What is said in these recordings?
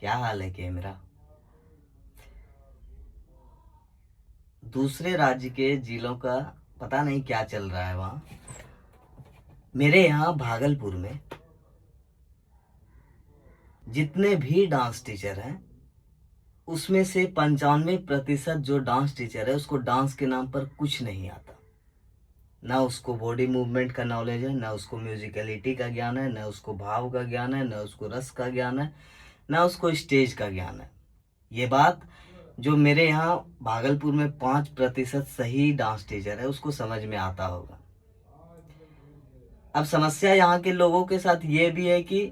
क्या हाल है कि मेरा। दूसरे राज्य के जिलों का पता नहीं क्या चल रहा है वहाँ। मेरे यहाँ भागलपुर में जितने भी डांस टीचर हैं उसमें से 95% जो डांस टीचर है उसको डांस के नाम पर कुछ नहीं आता। ना उसको बॉडी मूवमेंट का नॉलेज है, ना उसको म्यूजिकलिटी का ज्ञान है, ना उसको भाव का ज्ञान है, ना उसको रस का ज्ञान है, ना उसको स्टेज का ज्ञान है। ये बात जो मेरे यहाँ भागलपुर में 5% सही डांस टीचर है उसको समझ में आता होगा। अब समस्या यहाँ के लोगों के साथ ये भी है कि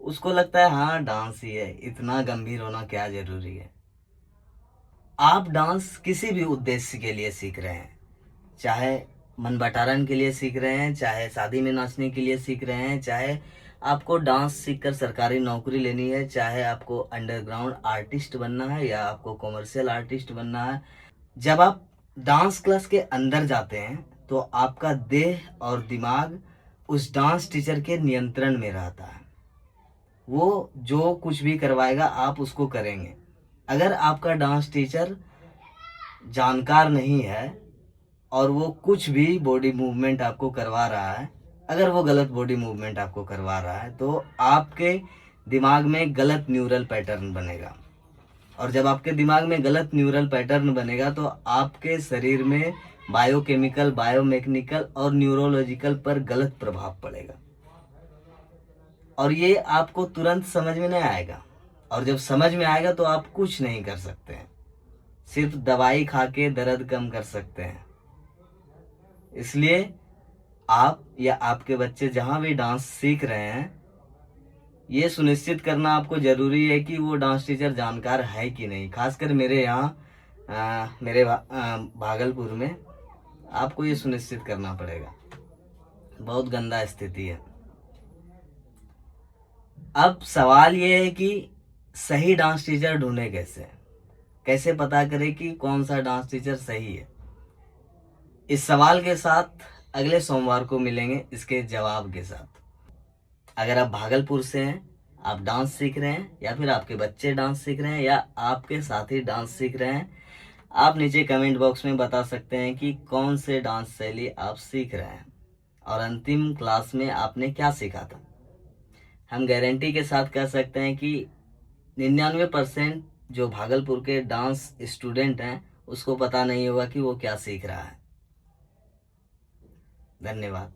उसको लगता है हाँ डांस ही है, इतना गंभीर होना क्या जरूरी है। आप डांस किसी भी उद्देश्य के लिए सीख रहे हैं, चाहे मन बटारन के लिए सीख रहे हैं, चाहे शादी में नाचने के लिए सीख रहे हैं, चाहे आपको डांस सीखकर सरकारी नौकरी लेनी है, चाहे आपको अंडरग्राउंड आर्टिस्ट बनना है या आपको कॉमर्शियल आर्टिस्ट बनना है। जब आप डांस क्लास के अंदर जाते हैं तो आपका देह और दिमाग उस डांस टीचर के नियंत्रण में रहता है। वो जो कुछ भी करवाएगा आप उसको करेंगे। अगर आपका डांस टीचर जानकार नहीं है और वो कुछ भी बॉडी मूवमेंट आपको करवा रहा है, अगर वो गलत बॉडी मूवमेंट आपको करवा रहा है तो आपके दिमाग में गलत न्यूरल पैटर्न बनेगा। और जब आपके दिमाग में गलत न्यूरल पैटर्न बनेगा तो आपके शरीर में बायोकेमिकल, बायोमैकेनिकल और न्यूरोलॉजिकल पर गलत प्रभाव पड़ेगा। और ये आपको तुरंत समझ में नहीं आएगा, और जब समझ में आएगा तो आप कुछ नहीं कर सकते हैं, सिर्फ दवाई खा के दर्द कम कर सकते हैं। इसलिए आप या आपके बच्चे जहाँ भी डांस सीख रहे हैं, ये सुनिश्चित करना आपको ज़रूरी है कि वो डांस टीचर जानकार है कि नहीं। खासकर मेरे यहाँ भागलपुर में आपको ये सुनिश्चित करना पड़ेगा। बहुत गंदा स्थिति है। अब सवाल ये है कि सही डांस टीचर ढूंढे कैसे, कैसे पता करें कि कौन सा डांस टीचर सही है। इस सवाल के साथ अगले सोमवार को मिलेंगे इसके जवाब के साथ। अगर आप भागलपुर से हैं, आप डांस सीख रहे हैं, या फिर आपके बच्चे डांस सीख रहे हैं, या आपके साथी डांस सीख रहे हैं, आप नीचे कमेंट बॉक्स में बता सकते हैं कि कौन से डांस शैली आप सीख रहे हैं और अंतिम क्लास में आपने क्या सीखा था। हम गारंटी के साथ कह सकते हैं कि 99% जो भागलपुर के डांस स्टूडेंट हैं उसको पता नहीं होगा कि वो क्या सीख रहा है। धन्यवाद।